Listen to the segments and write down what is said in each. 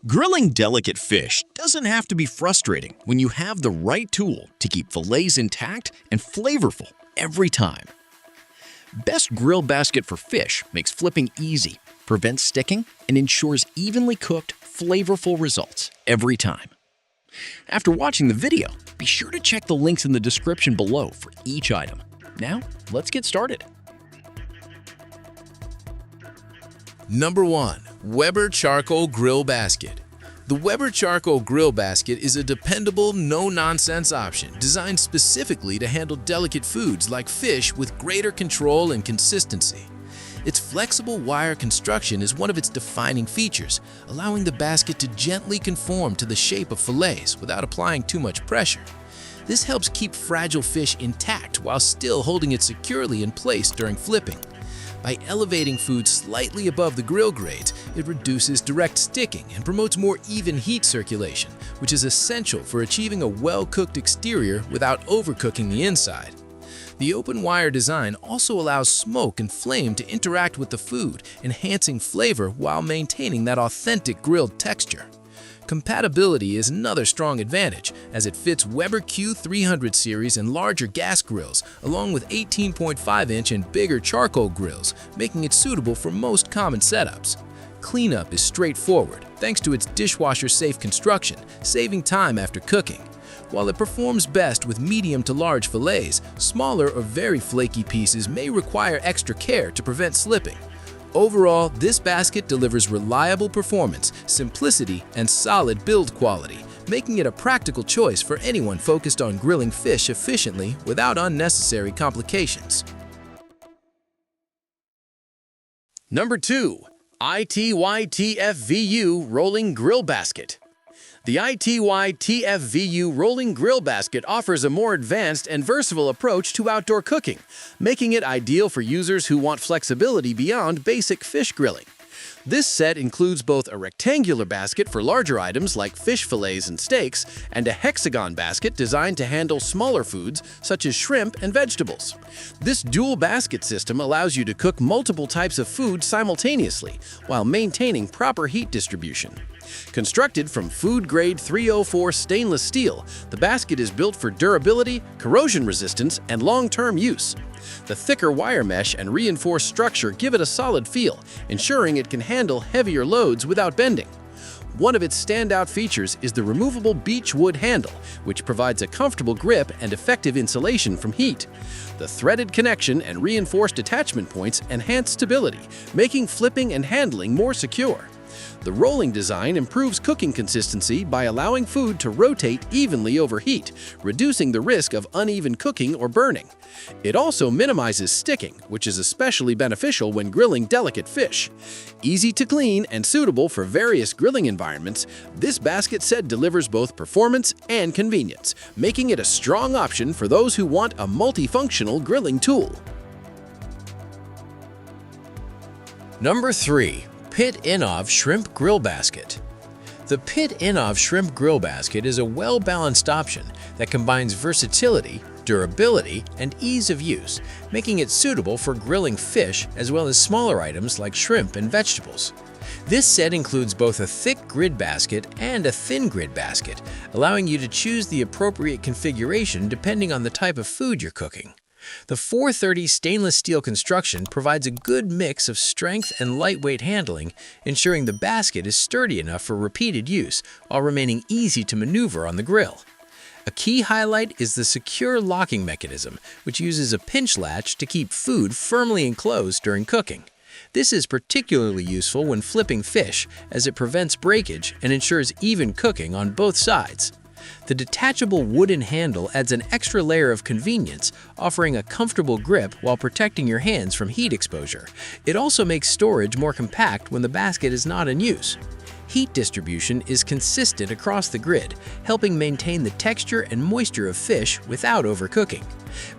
Grilling delicate fish doesn't have to be frustrating when you have the right tool to keep fillets intact and flavorful every time. Best grill basket for fish makes flipping easy, prevents sticking, and ensures evenly cooked, flavorful results every time. After watching the video, be sure to check the links in the description below for each item. Now, let's get started. Number 1. Weber Charcoal Grill Basket. The Weber Charcoal Grill Basket is a dependable, no-nonsense option designed specifically to handle delicate foods like fish with greater control and consistency. Its flexible wire construction is one of its defining features, allowing the basket to gently conform to the shape of fillets without applying too much pressure. This helps keep fragile fish intact while still holding it securely in place during flipping. By elevating food slightly above the grill grades, it reduces direct sticking and promotes more even heat circulation, which is essential for achieving a well-cooked exterior without overcooking the inside. The open wire design also allows smoke and flame to interact with the food, enhancing flavor while maintaining that authentic grilled texture. Compatibility is another strong advantage, as it fits Weber Q300 series and larger gas grills, along with 18.5-inch and bigger charcoal grills, making it suitable for most common setups. Cleanup is straightforward, thanks to its dishwasher-safe construction, saving time after cooking. While it performs best with medium to large fillets, smaller or very flaky pieces may require extra care to prevent slipping. Overall, this basket delivers reliable performance, simplicity, and solid build quality, making it a practical choice for anyone focused on grilling fish efficiently without unnecessary complications. Number 2. ivtivfu Rolling Grill Basket. The ivtivfu Rolling Grill Basket offers a more advanced and versatile approach to outdoor cooking, making it ideal for users who want flexibility beyond basic fish grilling. This set includes both a rectangular basket for larger items like fish fillets and steaks, and a hexagon basket designed to handle smaller foods such as shrimp and vegetables. This dual basket system allows you to cook multiple types of food simultaneously while maintaining proper heat distribution. Constructed from food-grade 304 stainless steel, the basket is built for durability, corrosion resistance, and long-term use. The thicker wire mesh and reinforced structure give it a solid feel, ensuring it can handle heavier loads without bending. One of its standout features is the removable beech wood handle, which provides a comfortable grip and effective insulation from heat. The threaded connection and reinforced attachment points enhance stability, making flipping and handling more secure. The rolling design improves cooking consistency by allowing food to rotate evenly over heat, reducing the risk of uneven cooking or burning. It also minimizes sticking, which is especially beneficial when grilling delicate fish. Easy to clean and suitable for various grilling environments, this basket set delivers both performance and convenience, making it a strong option for those who want a multifunctional grilling tool. Number 3. PitInnov Shrimp Grill Basket. The PitInnov Shrimp Grill Basket is a well-balanced option that combines versatility, durability, and ease of use, making it suitable for grilling fish as well as smaller items like shrimp and vegetables. This set includes both a thick grid basket and a thin grid basket, allowing you to choose the appropriate configuration depending on the type of food you're cooking. The 430 stainless steel construction provides a good mix of strength and lightweight handling, ensuring the basket is sturdy enough for repeated use while remaining easy to maneuver on the grill. A key highlight is the secure locking mechanism, which uses a pinch latch to keep food firmly enclosed during cooking. This is particularly useful when flipping fish, as it prevents breakage and ensures even cooking on both sides. The detachable wooden handle adds an extra layer of convenience, offering a comfortable grip while protecting your hands from heat exposure. It also makes storage more compact when the basket is not in use. Heat distribution is consistent across the grid, helping maintain the texture and moisture of fish without overcooking.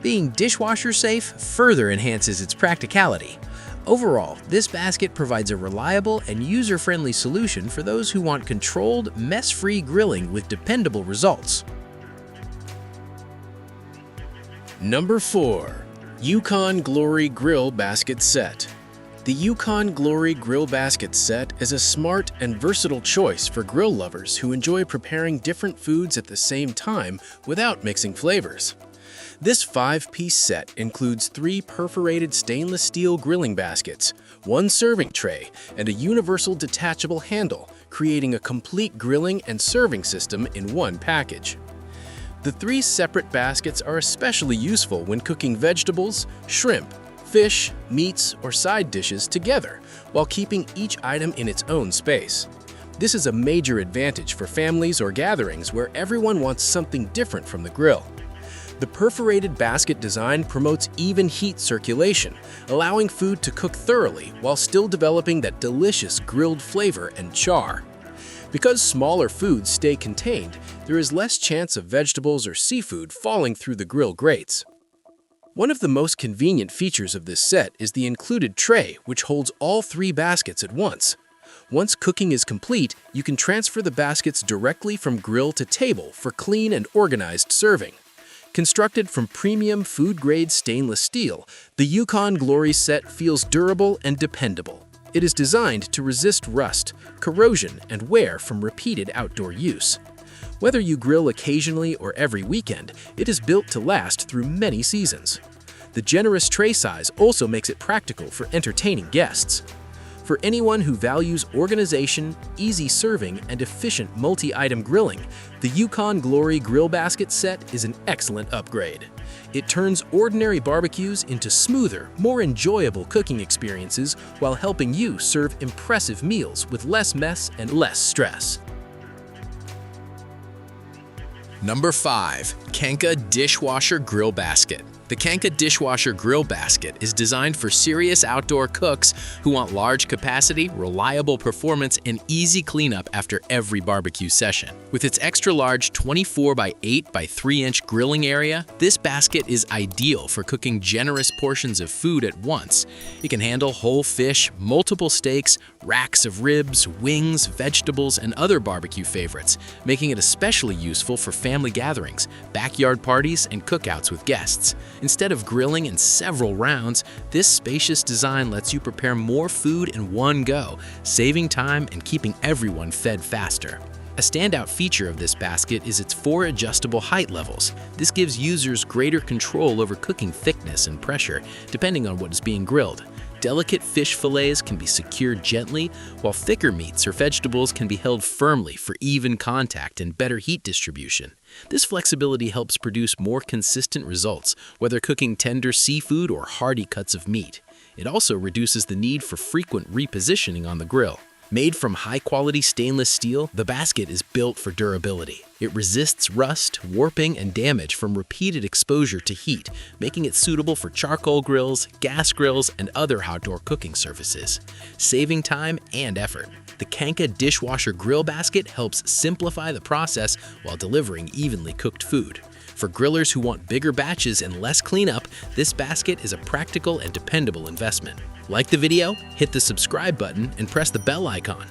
Being dishwasher safe further enhances its practicality. Overall, this basket provides a reliable and user-friendly solution for those who want controlled, mess-free grilling with dependable results. Number 4. Yukon Glory Grill Basket Set. The Yukon Glory Grill Basket Set is a smart and versatile choice for grill lovers who enjoy preparing different foods at the same time without mixing flavors. This 5-piece set includes 3 perforated stainless steel grilling baskets, 1 serving tray, and a universal detachable handle, creating a complete grilling and serving system in one package. The 3 separate baskets are especially useful when cooking vegetables, shrimp, fish, meats, or side dishes together, while keeping each item in its own space. This is a major advantage for families or gatherings where everyone wants something different from the grill. The perforated basket design promotes even heat circulation, allowing food to cook thoroughly while still developing that delicious grilled flavor and char. Because smaller foods stay contained, there is less chance of vegetables or seafood falling through the grill grates. One of the most convenient features of this set is the included tray, which holds all 3 baskets at once. Once cooking is complete, you can transfer the baskets directly from grill to table for clean and organized serving. Constructed from premium food-grade stainless steel, the Yukon Glory set feels durable and dependable. It is designed to resist rust, corrosion, and wear from repeated outdoor use. Whether you grill occasionally or every weekend, it is built to last through many seasons. The generous tray size also makes it practical for entertaining guests. For anyone who values organization, easy serving, and efficient multi-item grilling, the Yukon Glory Grill Basket Set is an excellent upgrade. It turns ordinary barbecues into smoother, more enjoyable cooking experiences while helping you serve impressive meals with less mess and less stress. Number 5. KANKA Dishwasher Grill Basket. The KANKA Dishwasher Grill Basket is designed for serious outdoor cooks who want large capacity, reliable performance, and easy cleanup after every barbecue session. With its extra-large 24 by 8 by 3-inch grilling area, this basket is ideal for cooking generous portions of food at once. It can handle whole fish, multiple steaks, racks of ribs, wings, vegetables, and other barbecue favorites, making it especially useful for family gatherings, backyard parties, and cookouts with guests. Instead of grilling in several rounds, this spacious design lets you prepare more food in one go, saving time and keeping everyone fed faster. A standout feature of this basket is its 4 adjustable height levels. This gives users greater control over cooking thickness and pressure, depending on what is being grilled. Delicate fish fillets can be secured gently, while thicker meats or vegetables can be held firmly for even contact and better heat distribution. This flexibility helps produce more consistent results, whether cooking tender seafood or hearty cuts of meat. It also reduces the need for frequent repositioning on the grill. Made from high-quality stainless steel, the basket is built for durability. It resists rust, warping, and damage from repeated exposure to heat, making it suitable for charcoal grills, gas grills, and other outdoor cooking surfaces, saving time and effort. The KANKA Dishwasher Grill Basket helps simplify the process while delivering evenly cooked food. For grillers who want bigger batches and less cleanup, this basket is a practical and dependable investment. Like the video, hit the subscribe button, and press the bell icon.